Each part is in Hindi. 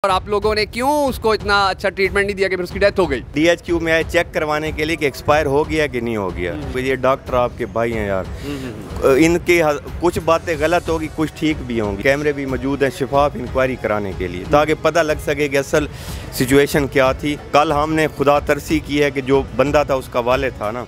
और आप लोगों ने क्यों उसको इतना अच्छा ट्रीटमेंट नहीं दिया कि फिर उसकी डेथ हो गई? DHQ में आए चेक करवाने के लिए कि एक्सपायर हो गया कि नहीं हो गया। तो ये डॉक्टर आपके भाई हैं यार, इनकी कुछ बातें गलत होगी, कुछ ठीक भी होंगी। कैमरे भी मौजूद हैं शफाफ इंक्वायरी कराने के लिए, ताकि पता लग सके कि असल सिचुएशन क्या थी। कल हमने खुदा तरसी की है कि जो बंदा था उसका वाले था ना,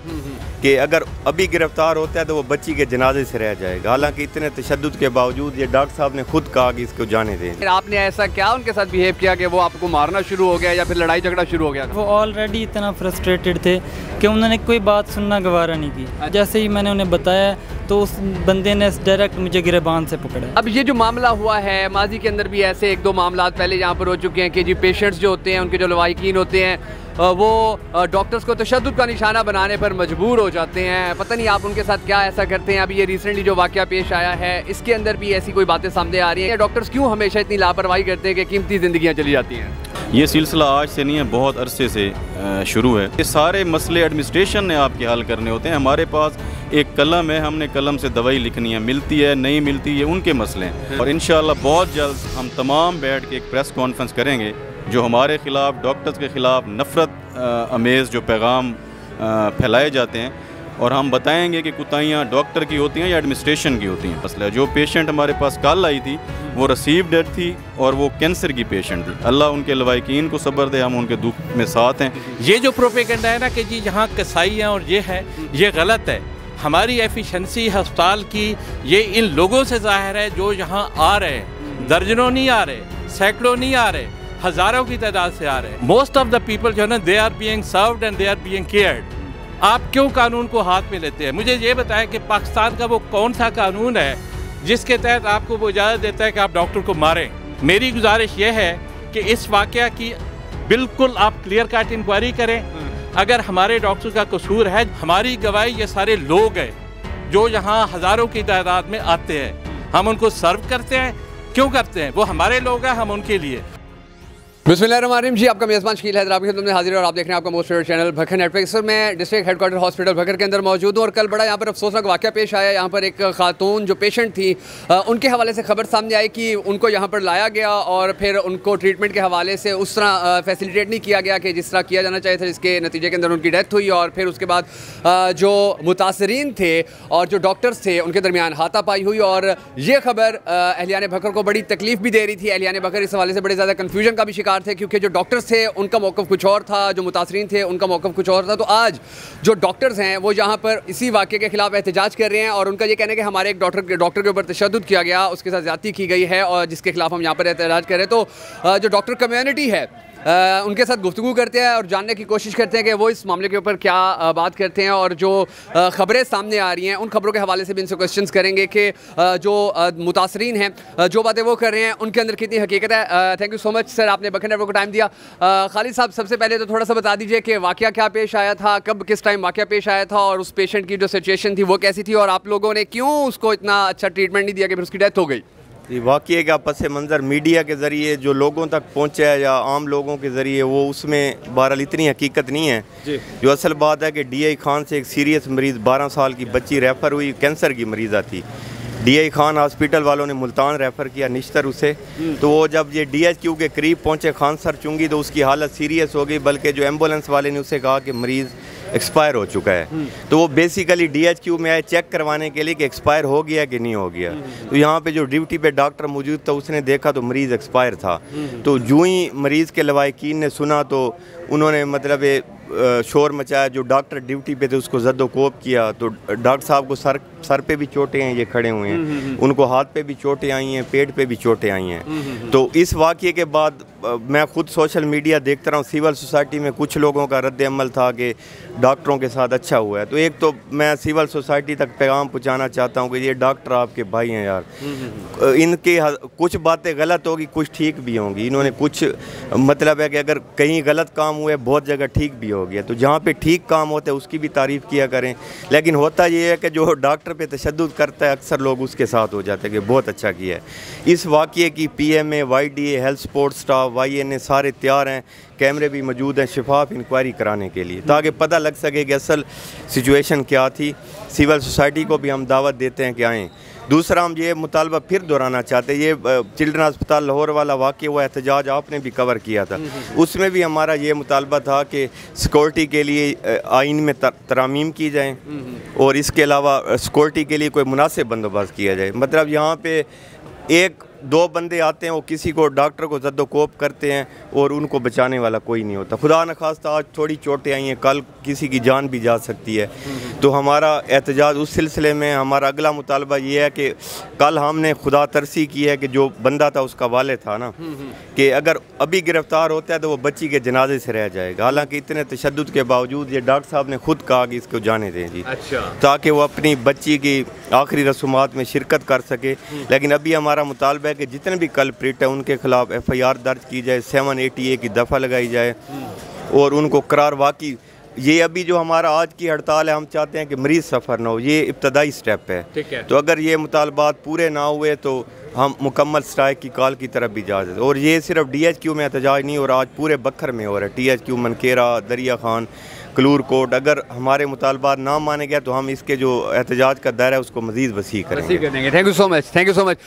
कि अगर अभी गिरफ्तार होता है तो वो बच्ची के जनाजे से रह जाएगा। हालांकि इतने तशद्दुद के बावजूद ये डॉक्टर साहब ने खुद कहा कि इसको जाने दें। आपने ऐसा क्या उनके साथ बिहेव किया कि वो आपको मारना शुरू हो गया या फिर लड़ाई झगड़ा शुरू हो गया? वो ऑलरेडी इतना फ्रस्ट्रेटेड थे कि उन्होंने कोई बात सुनना गवारा नहीं की। जैसे ही मैंने उन्हें बताया तो उस बंदे ने डायरेक्ट मुझे गिरबान से पकड़ा। अब ये जो मामला हुआ है, माजी के अंदर भी ऐसे एक दो मामला पहले यहाँ पर हो चुके हैं कि जी पेशेंट्स जो होते हैं, उनके जो लवाहिकीन होते हैं, वो डॉक्टर्स को तशद्दुद का निशाना बनाने पर मजबूर हो जाते हैं। पता नहीं आप उनके साथ क्या ऐसा करते हैं। अभी ये रिसेंटली जो वाक़या पेश आया है, इसके अंदर भी ऐसी कोई बातें सामने आ रही हैं। डॉक्टर्स क्यों हमेशा इतनी लापरवाही करते हैं कि कीमती ज़िंदगियाँ चली जाती हैं? ये सिलसिला आज से नहीं है, बहुत अरसे से शुरू है। ये सारे मसले एडमिनिस्ट्रेशन ने आपके हल करने होते हैं। हमारे पास एक कलम है, हमने कलम से दवाई लिखनी है, मिलती है नहीं मिलती है उनके मसले हैं। और इंशाअल्लाह बहुत जल्द हम तमाम बैठ के एक प्रेस कॉन्फ्रेंस करेंगे जो हमारे ख़िलाफ़, डॉक्टर्स के ख़िलाफ़ नफ़रत अमेज़ जो पैगाम फैलाए जाते हैं, और हम बताएंगे कि कुताहियाँ डॉक्टर की होती हैं या एडमिनिस्ट्रेशन की होती हैं। मसला जो पेशेंट हमारे पास कल आई थी वो रिसीव डेड थी और वो कैंसर की पेशेंट थी। अल्लाह उनके लवाहिकीन को सब्र दे, हम उनके दुख में साथ हैं। ये जो प्रोपेगेंडा है ना कि जी यहाँ कसाई हैं और ये है, ये गलत है। हमारी एफिशिएंसी अस्पताल की ये इन लोगों से ज़ाहिर है जो यहाँ आ रहे हैं। दर्जनों नहीं आ रहे, सैकड़ों नहीं आ रहे, हज़ारों की तादाद से आ रहे हैं। मोस्ट ऑफ द पीपल जो है ना, they are being served and they are being cared. आप क्यों कानून को हाथ में लेते हैं? मुझे ये बताएं कि पाकिस्तान का वो कौन सा कानून है जिसके तहत आपको वो इजाज़त देता है कि आप डॉक्टर को मारें? मेरी गुजारिश ये है कि इस वाक़या की बिल्कुल आप क्लियर कट इंक्वायरी करें। अगर हमारे डॉक्टर का कसूर है, हमारी गवाही ये सारे लोग हैं जो यहाँ हज़ारों की तादाद में आते हैं, हम उनको सर्व करते हैं। क्यों करते हैं? वो हमारे लोग हैं, हम उनके लिए। बिस्मिल्लाहिर्रहमानिर्रहीम जी, आपका मेज़बान शकील हैदर आपकी खिदमत में हाजिर है और आप देख रहे हैं आपका most favourite channel Bhakkar network. Sir, मैं डिस्ट्रिक्ट हेडक्वार्टर हॉस्पिटल भखर के अंदर मौजूद हूँ और कल बड़ा यहाँ पर अफसोसनाक वाक़या पेश आया। यहाँ पर एक खातून जो पेशेंट थी, उनके हवाले से खबर सामने आई कि उनको यहाँ पर लाया गया और फिर उनको ट्रीटमेंट के हवाले से उस तरह फैसिलिटेट नहीं किया गया कि जिस तरह किया जाना चाहिए था, जिसके नतीजे के अंदर उनकी डेथ हुई। और फिर उसके बाद जो मुतासरीन थे और जो डॉक्टर्स थे उनके दरमियान हाथापाई हुई और ये खबर अहलियान भखर को बड़ी तकलीफ भी दे रही थी। अहलियान भखर इस हवाले से बड़े ज़्यादा कन्फ्यूजन का भी शिकार थे, क्योंकि जो डॉक्टर्स थे उनका मौक़िफ़ कुछ और था, जो मुतासरीन थे उनका मौक़िफ़ कुछ और था। तो आज जो डॉक्टर्स हैं वो यहाँ पर इसी वाक़े के खिलाफ एहतजाज कर रहे हैं और उनका ये कहना है कि हमारे एक डॉक्टर के ऊपर तशद्दुद किया गया, उसके साथ ज़्यादती की गई है और जिसके खिलाफ हम यहाँ पर एहतजाज कर रहे हैं। तो जो डॉक्टर कम्युनिटी है उनके साथ गुफ्तगू करते हैं और जानने की कोशिश करते हैं कि वो इस मामले के ऊपर क्या बात करते हैं और जो ख़बरें सामने आ रही हैं उन खबरों के हवाले से भी इनसे क्वेश्चंस करेंगे कि जो मुतासरीन हैं जो बातें वो कर रहे हैं उनके अंदर कितनी हकीकत है। Thank you so much sir, आपने भखर नेटवर्क को टाइम दिया। खालिद साहब, सबसे पहले तो थोड़ा सा बता दीजिए कि वाक़या क्या पेश आया था, कब किस टाइम वाक़या पेश आया था और उस पेशेंट की जो सिचुएशन थी वो कैसी थी और आप लोगों ने क्यों उसको इतना अच्छा ट्रीटमेंट नहीं दिया कि फिर उसकी डेथ हो गई? वाक़ये का पस मंज़र मीडिया के ज़रिए जो लोगों तक पहुँचा है या आम लोगों के ज़रिए, वो उसमें बहरहाल इतनी हकीकत नहीं है। जो असल बात है कि DI खान से एक सीरियस मरीज़ 12 साल की बच्ची रेफ़र हुई, कैंसर की मरीज़ा थी। DI खान हॉस्पिटल वालों ने मुल्तान रेफ़र किया निश्तर उसे। तो वो जब ये DHQ के करीब पहुँचे खान सर चुंगी तो उसकी हालत सीरियस हो गई, बल्कि जो एम्बुलेंस वाले ने उसे कहा कि मरीज़ एक्सपायर हो चुका है। तो वो बेसिकली DHQ में आए चेक करवाने के लिए कि एक्सपायर हो गया कि नहीं हो गया। तो यहाँ पे जो ड्यूटी पे डॉक्टर मौजूद था उसने देखा तो मरीज़ एक्सपायर था। तो जो ही मरीज़ के लवाहिकीन ने सुना तो उन्होंने मतलब शोर मचाया। जो डॉक्टर ड्यूटी पे थे उसको ज़द्दोकोब किया। तो डॉक्टर साहब को सर पे भी चोटें हैं, ये खड़े हुए हैं, उनको हाथ पे भी चोटें आई हैं, पेट पे भी चोटें आई हैं। तो इस वाक़ये के बाद मैं ख़ुद सोशल मीडिया देखता रहा हूँ, सिविल सोसाइटी में कुछ लोगों का रद्द अमल था कि डॉक्टरों के साथ अच्छा हुआ है। तो एक तो मैं सिविल सोसाइटी तक पैगाम पहुँचाना चाहता हूँ कि ये डॉक्टर आपके भाई हैं यार, इनकी कुछ बातें गलत होगी, कुछ ठीक भी होंगी। इन्होंने कुछ मतलब है कि अगर कहीं गलत काम हुए, बहुत जगह ठीक भी हो गया। तो जहाँ पे ठीक काम होता है उसकी भी तारीफ़ किया करें। लेकिन होता ये है कि जो डॉक्टर पे तशद्दुद करता है अक्सर लोग उसके साथ हो जाते हैं कि बहुत अच्छा किया है। इस वाक़ये की PMA, YDA, health support staff, YNA सारे तैयार हैं, कैमरे भी मौजूद हैं शफाफ इंक्वायरी कराने के लिए, ताकि पता लग सके कि असल सिचुएशन क्या थी। सिविल सोसाइटी को भी हम दावत देते हैं कि आएँ। दूसरा हम ये मुतालबा फिर दोहराना चाहते हैं, ये चिल्ड्रन अस्पताल लाहौर वाला वाक़या हुआ एहतजाज आपने भी कवर किया था, उसमें भी हमारा ये मुतालबा था कि सिक्योरिटी के लिए आइन में तरामीम की जाए और इसके अलावा सिक्योरिटी के लिए कोई मुनासिब बंदोबस्त किया जाए। मतलब यहाँ पे एक दो बंदे आते हैं, वो किसी को डॉक्टर को जद्दोकोप करते हैं और उनको बचाने वाला कोई नहीं होता। खुदा न खास्ता आज थोड़ी चोटें आई हैं, कल किसी की जान भी जा सकती है। तो हमारा एहतजाज उस सिलसिले में हमारा अगला मुतालबा ये है कि कल हमने खुदा तरसी की है कि जो बंदा था उसका वाले था ना, कि अगर अभी गिरफ़्तार होता है तो वो बच्ची के जनाजे से रह जाएगा। हालांकि इतने तशद्दुद के बावजूद ये डॉक्टर साहब ने खुद कहा कि इसको जाने दें जी, ताकि वो अपनी बच्ची की आखिरी रसूमात में शिरकत कर सके। लेकिन अभी हमारा मुतालबा है कि जितने भी कल्प्रिट हैं उनके खिलाफ FIR दर्ज की जाए, 780A की दफ़ा लगाई जाए और उनको करार वाकई। ये अभी जो हमारा आज की हड़ताल है, हम चाहते हैं कि मरीज़ सफ़र ना हो, ये इब्तदाई स्टेप है। तो अगर ये मुतालबात पूरे ना हुए तो हम मुकम्मल स्ट्राइक की कॉल की तरफ भी जा सकते। और ये सिर्फ DHQ में एहतजाज नहीं हो रहा, आज पूरे बखर में हो रहा है। THQ, मनकेरा, दरिया खान, कलूर कोट। अगर हमारे मुतालबात ना माने गए तो हम इसके जो एहतजाज का दायरा है उसको मज़ीद वसी करेंगे। Thank you so much, thank you so much.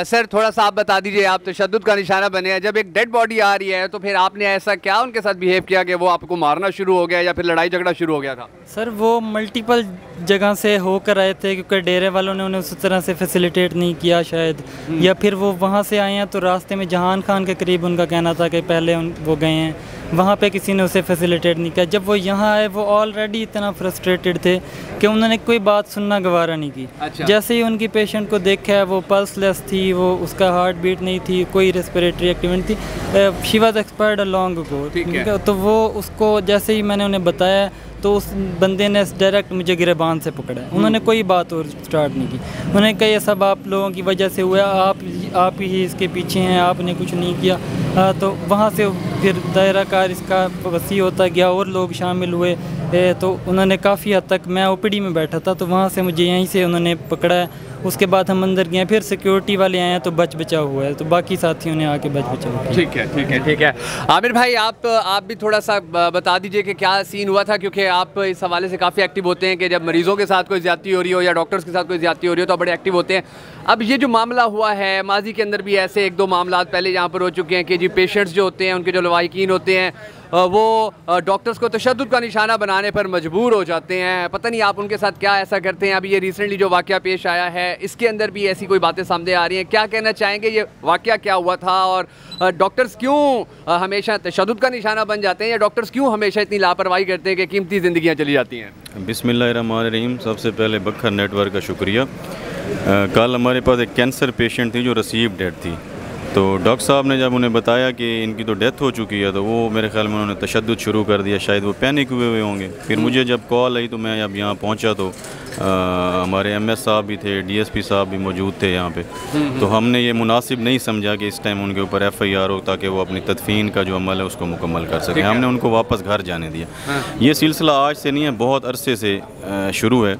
Sir थोड़ा सा आप बता दीजिए, आप तशद्दुद का निशाना बने हैं, जब एक डेड बॉडी आ रही है तो फिर आपने ऐसा क्या उनके साथ बिहेव किया कि वो आपको मारना शुरू हो गया या फिर लड़ाई झगड़ा शुरू हो गया था? सर वो मल्टीपल जगह से होकर आए थे, क्योंकि डेरे वालों ने उन्हें उस तरह से फैसिलिटेट नहीं किया शायद, या फिर वो वहाँ से आए हैं तो रास्ते में जहान खान के करीब उनका कहना था कि पहले वो गए हैं, वहाँ पे किसी ने उसे फैसिलिटेट नहीं किया। जब वो यहाँ आए वो ऑलरेडी इतना फ्रस्ट्रेटेड थे कि उन्होंने कोई बात सुनना गवारा नहीं की। अच्छा। जैसे ही उनकी पेशेंट को देखा है, वो पल्सलेस थी, वो उसका हार्ट बीट नहीं थी, कोई रेस्पिरेटरी एक्टिविटी थी, she was expired a long ago. तो वो उसको जैसे ही मैंने उन्हें बताया तो उस बंदे ने डायरेक्ट मुझे गिरेबान से पकड़ा। उन्होंने कोई बात और स्टार्ट नहीं की। उन्होंने कहा ये सब आप लोगों की वजह से हुआ, आप ही इसके पीछे हैं, आपने कुछ नहीं किया। तो वहाँ से फिर दायरा कार इसका वसी होता गया और लोग शामिल हुए। तो उन्होंने काफ़ी हद तक, मैं OPD में बैठा था तो वहाँ से मुझे यहीं से उन्होंने पकड़ा। उसके बाद हम अंदर गए, फिर सिक्योरिटी वाले आए हैं तो बच बचाव हुआ है, तो बाकी साथियों ने आके बच बचाव किया। ठीक है, ठीक है, ठीक है। आमिर भाई आप भी थोड़ा सा बता दीजिए कि क्या सीन हुआ था, क्योंकि आप इस हवाले से काफ़ी एक्टिव होते हैं कि जब मरीज़ों के साथ कोई ज़्यादती हो रही हो या डॉक्टर्स के साथ कोई ज़्यादती हो रही हो तो आप बड़े एक्टिव होते हैं। अब ये जो मामला हुआ है, माजी के अंदर भी ऐसे एक दो मामला पहले यहाँ पर हो चुके हैं कि जी पेशेंट्स जो होते हैं, उनके जो लवाहिकीन होते हैं, वो डॉक्टर्स को तशद्दुद का निशाना बनाने पर मजबूर हो जाते हैं। पता नहीं आप उनके साथ क्या ऐसा करते हैं। अभी ये रिसेंटली जो वाक़या पेश आया है, इसके अंदर भी ऐसी कोई बातें सामने आ रही हैं। क्या कहना चाहेंगे, ये वाक़या क्या हुआ था और डॉक्टर्स क्यों हमेशा तशद्दुद का निशाना बन जाते हैं, या डॉक्टर्स क्यों हमेशा इतनी लापरवाही करते हैं कि कीमती ज़िंदगियाँ चली जाती हैं? बिस्मिल्लाहिर्रहमानिर्रहीम। सबसे पहले बखर नेटवर्क का शुक्रिया। कल हमारे पास एक कैंसर पेशेंट थी जो रिसीव डेड थी, तो डॉक्टर साहब ने जब उन्हें बताया कि इनकी तो डेथ हो चुकी है तो वो मेरे ख्याल में उन्होंने तशद्दुद शुरू कर दिया, शायद वो पैनिक हुए होंगे। फिर मुझे जब कॉल आई तो मैं अब यहाँ पहुँचा तो हमारे MS साहब भी थे, DSP साहब भी मौजूद थे यहाँ पे। तो हमने ये मुनासिब नहीं समझा कि इस टाइम उनके ऊपर FIR हो ताकि वो अपनी तदफीन का जो अमल है उसको मुकम्मल कर सकें। हमने उनको वापस घर जाने दिया। ये सिलसिला आज से नहीं है, बहुत अरसे से शुरू है।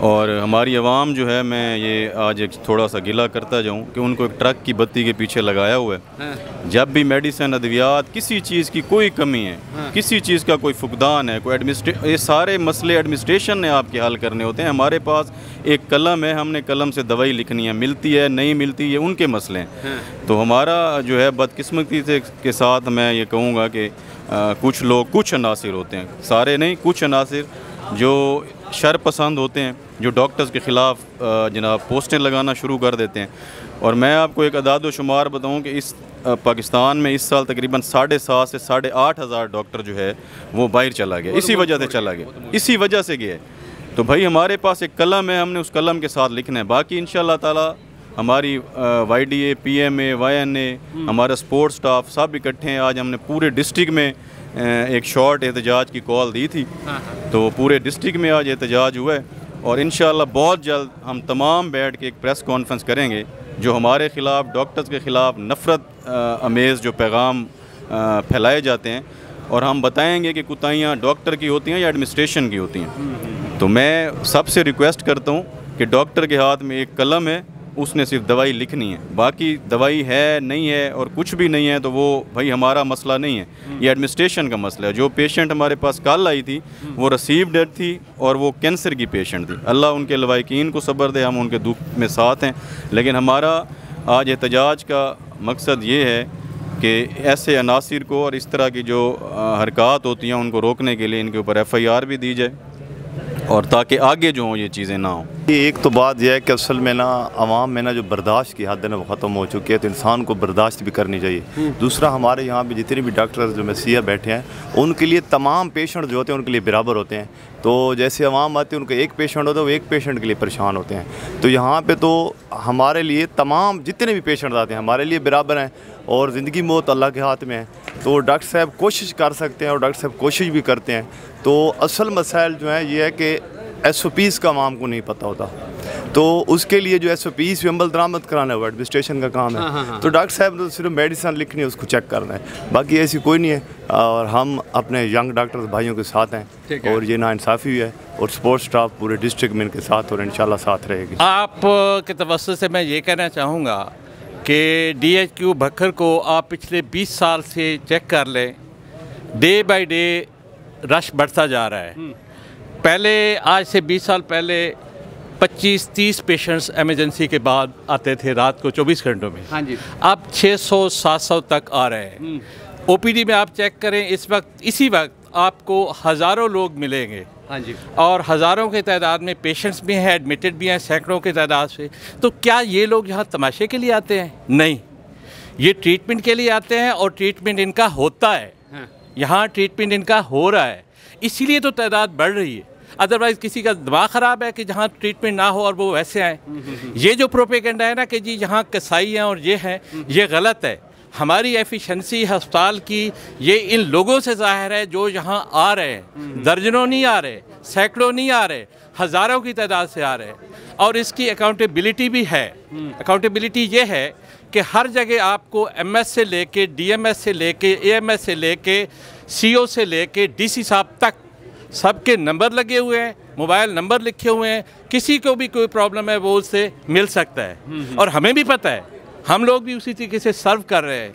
और हमारी आवाम जो है, मैं ये आज एक थोड़ा सा गिला करता जाऊँ कि उनको एक ट्रक की बत्ती के पीछे लगाया हुआ है। जब भी मेडिसिन, अद्वियात, किसी चीज़ की कोई कमी है, किसी चीज़ का कोई फुकदान है, कोई ये सारे मसले एडमिनिस्ट्रेशन ने आपके हल करने होते हैं। हमारे पास एक कलम है, हमने कलम से दवाई लिखनी है, मिलती है नहीं मिलती, ये उनके मसले हैं। तो हमारा जो है बदकिस्मती के साथ मैं ये कहूँगा कि कुछ लोग, कुछ अनासिर होते हैं, सारे नहीं, कुछ अनासिर जो शर पसंद होते हैं, जो डॉक्टर्स के ख़िलाफ़ जनाब पोस्टें लगाना शुरू कर देते हैं। और मैं आपको एक अदाद व शुमार बताऊँ कि इस पाकिस्तान में इस साल तकरीबन 7,500 से 8,500 डॉक्टर जो है वो बाहर चला गया, इसी वजह से चला गया, इसी वजह से गया। तो भाई हमारे पास एक कलम है, हमने उस कलम के साथ लिखना है। बाकी इंशाअल्लाह ताला हमारी YDA, PMA, YNA, हमारा स्पोर्ट्स स्टाफ सब इकट्ठे हैं। आज हमने पूरे डिस्ट्रिक्ट में एक शॉर्ट एहतजाज की कॉल दी थी, तो पूरे डिस्ट्रिक्ट में आज एहतजाज हुआ है। और इंशाअल्लाह बहुत जल्द हम तमाम बैठ के एक प्रेस कॉन्फ्रेंस करेंगे जो हमारे ख़िलाफ़, डॉक्टर्स के ख़िलाफ़ नफ़रत अमेज़ जो पैगाम फैलाए जाते हैं, और हम बताएंगे कि कोताहियाँ डॉक्टर की होती हैं या एडमिनिस्ट्रेशन की होती हैं। तो मैं सबसे रिक्वेस्ट करता हूँ कि डॉक्टर के हाथ में एक कलम है, उसने सिर्फ दवाई लिखनी है, बाकी दवाई है नहीं है और कुछ भी नहीं है तो वो भाई हमारा मसला नहीं है, ये एडमिनिस्ट्रेशन का मसला है। जो पेशेंट हमारे पास कल आई थी वो रिसीव डेट थी और वो कैंसर की पेशेंट थी। अल्लाह उनके लवाकिन को सब्र दे, हम उनके दुख में साथ हैं। लेकिन हमारा आज एहतजाज का मकसद ये है कि ऐसे अनासिर को और इस तरह की जो हरकत होती हैं उनको रोकने के लिए इनके ऊपर FIR भी दी जाए और ताकि आगे जो हों ये चीज़ें ना हों। एक तो बात यह है कि असल में ना आवाम में ना जो बर्दाश्त की हद है ना वो ख़त्म हो चुकी है, तो इंसान को बर्दाश्त भी करनी चाहिए। दूसरा, हमारे यहाँ पे जितने भी डॉक्टर जो मसीहा बैठे हैं उनके लिए तमाम पेशेंट जो होते हैं उनके लिए बराबर होते हैं। तो जैसे आवाम आती है उनका एक पेशेंट होता है, वो एक पेशेंट के लिए परेशान होते हैं। तो यहाँ पे तो हमारे लिए तमाम जितने भी पेशेंट आते हैं हमारे लिए बराबर हैं और ज़िंदगी मौत अल्लाह के हाथ में है। तो डॉक्टर साहब कोशिश कर सकते हैं और डॉक्टर साहब कोशिश भी करते हैं। तो असल मसाइल जो है ये है कि SOPs का आवाम को नहीं पता होता, तो उसके लिए जो SOPs भी अमल दरामद कराना है वो एडमिनिस्ट्रेशन का काम है। तो डॉक्टर साहब तो सिर्फ मेडिसिन लिखनी है, उसको चेक करना है, बाकी ऐसी कोई नहीं है। और हम अपने यंग डॉक्टर्स भाइयों के साथ हैं और ये नाइंसाफ़ी हुई है और सपोर्ट स्टाफ पूरे डिस्ट्रिक्ट में इनके साथ और इंशाल्लाह साथ रहेगी। आप के तवज्जुह से मैं ये कहना चाहूँगा कि DHQ भक्खर को आप पिछले 20 साल से चेक कर लें, डे बाय डे रश बढ़ता जा रहा है। पहले आज से 20 साल पहले 25-30 पेशेंट्स एमरजेंसी के बाद आते थे रात को 24 घंटों में। हाँ जी। अब 600-700 तक आ रहे हैं। OPD में आप चेक करें, इस वक्त इसी वक्त आपको हज़ारों लोग मिलेंगे। हाँ जी। और हज़ारों के तादाद में पेशेंट्स भी हैं, एडमिटेड भी हैं सैकड़ों के तादाद से। तो क्या ये लोग यहाँ तमाशे के लिए आते हैं? नहीं, ये ट्रीटमेंट के लिए आते हैं और ट्रीटमेंट इनका होता है। यहाँ ट्रीटमेंट इनका हो रहा है, इसीलिए तो तादाद बढ़ रही है। अदरवाइज़ किसी का दिमाग ख़राब है कि जहाँ ट्रीटमेंट ना हो और वो वैसे आए। ये जो प्रोपेगेंडा है ना कि जी यहाँ कसाई हैं और ये हैं, ये गलत है। हमारी एफिशिएंसी अस्पताल की ये इन लोगों से ज़ाहिर है जो यहाँ आ रहे हैं। दर्जनों नहीं आ रहे, सैकड़ों नहीं आ रहे, हज़ारों की तादाद से आ रहे हैं। और इसकी अकाउंटेबिलिटी भी है। अकाउंटेबिलिटी ये है कि हर जगह आपको MS से लेके DMS से लेके AMS से लेके CO से लेके DC साहब तक सबके नंबर लगे हुए हैं, मोबाइल नंबर लिखे हुए हैं। किसी को भी कोई प्रॉब्लम है वो उससे मिल सकता है। और हमें भी पता है, हम लोग भी उसी तरीके से सर्व कर रहे हैं।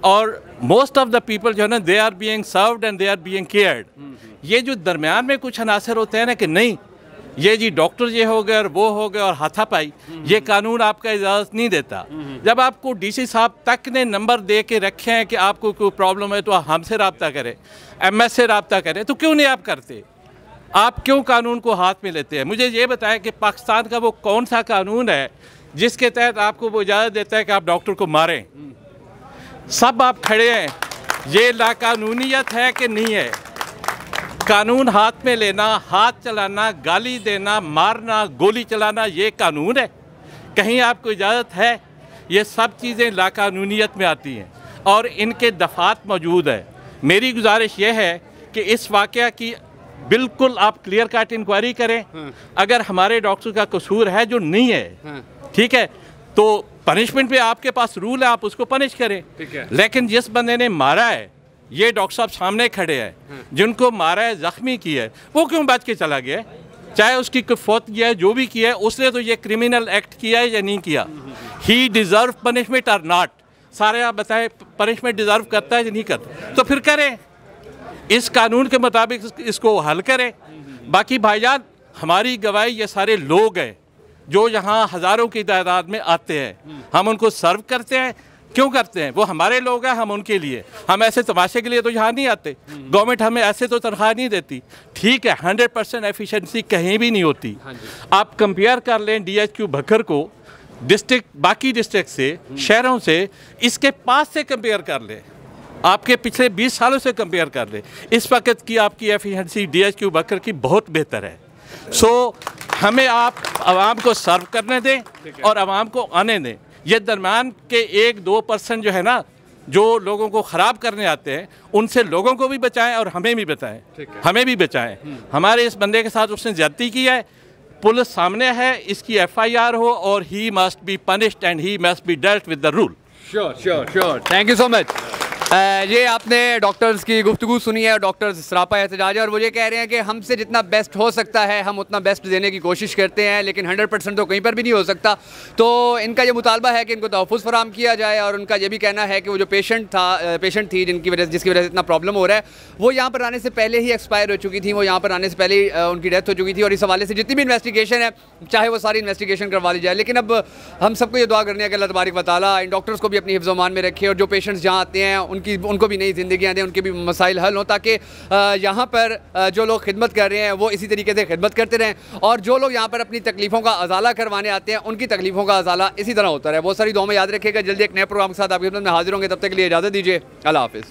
और मोस्ट ऑफ द पीपल जो है ना, they are being served and they are being cared. ये जो दरमियान में कुछ अनासर होते हैं ना कि नहीं ये जी डॉक्टर ये हो गए और वो हो गए और हाथापाई, ये कानून आपका इजाज़त नहीं देता। जब आपको DC साहब तक ने नंबर दे के रखे हैं कि आपको कोई प्रॉब्लम है तो हमसे रब्ता करें, MS से रब्ता करें, तो क्यों नहीं आप करते? आप क्यों कानून को हाथ में लेते हैं? मुझे ये बताएं कि पाकिस्तान का वो कौन सा कानून है जिसके तहत आपको वो इजाज़त देता है कि आप डॉक्टर को मारें? सब आप खड़े हैं, ये लाकानूनियत है कि नहीं है? कानून हाथ में लेना, हाथ चलाना, गाली देना, मारना, गोली चलाना, ये कानून है? कहीं आपको इजाज़त है? ये सब चीज़ें लाकानूनियत में आती हैं और इनके दफात मौजूद है। मेरी गुजारिश ये है कि इस वाक़या की बिल्कुल आप क्लियर कट इंक्वायरी करें। अगर हमारे डॉक्टर का कसूर है जो नहीं है, ठीक है, तो पनिशमेंट पे आपके पास रूल है, आप उसको पनिश करें। लेकिन जिस बंदे ने मारा है, ये डॉक्टर साहब सामने खड़े हैं, जिनको मारा है, ज़ख्मी किया है, वो क्यों बच के चला गया? चाहे उसकी कोई फौत किया है, जो भी किया है, उसने तो ये क्रिमिनल एक्ट किया है या नहीं किया? ही डिज़र्व पनिशमेंट और नॉट? सारे आप बताएं, पनिशमेंट डिज़र्व करता है या नहीं करता? तो फिर करें, इस कानून के मुताबिक इसको हल करें। बाकी भाईजान, हमारी गवाही ये सारे लोग हैं जो यहाँ हज़ारों की तादाद में आते हैं। हम उनको सर्व करते हैं। क्यों करते हैं? वो हमारे लोग हैं, हम उनके लिए। हम ऐसे तमाशे के लिए तो यहाँ नहीं आते। गवर्नमेंट हमें ऐसे तो तनख्वाह नहीं देती। ठीक है, 100% एफिशिएंसी कहीं भी नहीं होती। आप कंपेयर कर लें DHQ भक्खर को डिस्ट्रिक्ट, बाकी डिस्ट्रिक्ट से, शहरों से, इसके पास से कंपेयर कर लें, आपके पिछले 20 सालों से कंपेयर कर लें। इस वक्त की आपकी एफिशिएंसी DHQ भक्खर की बहुत बेहतर है। सो हमें आप आवाम को सर्व करने दें और आवाम को आने दें। ये दरम्यान के 1-2% जो है ना, जो लोगों को ख़राब करने आते हैं, उनसे लोगों को भी बचाएं और हमें भी बचाएं, हमें भी बचाएं। हमारे इस बंदे के साथ उसने ज़्यादती की है, पुलिस सामने है, इसकी FIR हो और he must be punished and he must be dealt with the rule. Sure, thank you so much. ये आपने डॉक्टर्स की गुफ्तगू सुनी है, डॉक्टर्स सरापा एहतजाज है और वो ये कह रहे हैं कि हमसे जितना बेस्ट हो सकता है हम उतना बेस्ट देने की कोशिश करते हैं, लेकिन 100% तो कहीं पर भी नहीं हो सकता। तो इनका ये मुतालबा है कि इनको तहफ़्फ़ुज़ फराहम किया जाए और उनका ये भी कहना है कि वो जो पेशेंट थी जिसकी वजह से इतना प्रॉब्लम हो रहा है, वो यहाँ पर आने से पहले ही एक्सपायर हो चुकी थी, वो यहाँ पर आने से पहले ही उनकी डेथ हो चुकी थी। और इस हवाले से जितनी भी इन्वेस्टिगेशन है चाहे वो सारी इन्वेस्टिगेशन करवा ली जाए, लेकिन अब हम सबको ये दुआ करनी है कि अल्लाह तबारक व तआला इन डॉक्टर्स को भी अपनी हिफ्ज़ मान में रखे और जो पेशेंट्स जहाँ आते हैं उनको भी नई ज़िंदगियाँ दें, उनके भी मसाइल हल हों, ताकि यहाँ पर जो लोग खिदमत कर रहे हैं वो इसी तरीके से खिदमत करते रहें और जो लोग यहाँ पर अपनी तकलीफ़ों का अजाला करवाने आते हैं उनकी तकलीफ़ों का अजाला इसी तरह होता रहे। बहुत सारी दुआ में याद रखिएगा। जल्दी एक नए प्रोग्राम के साथ आपकी खिदमत में हाजिर होंगे, तब तक के लिए इजाज़त दीजिए। अल्लाह हाफ़िज़।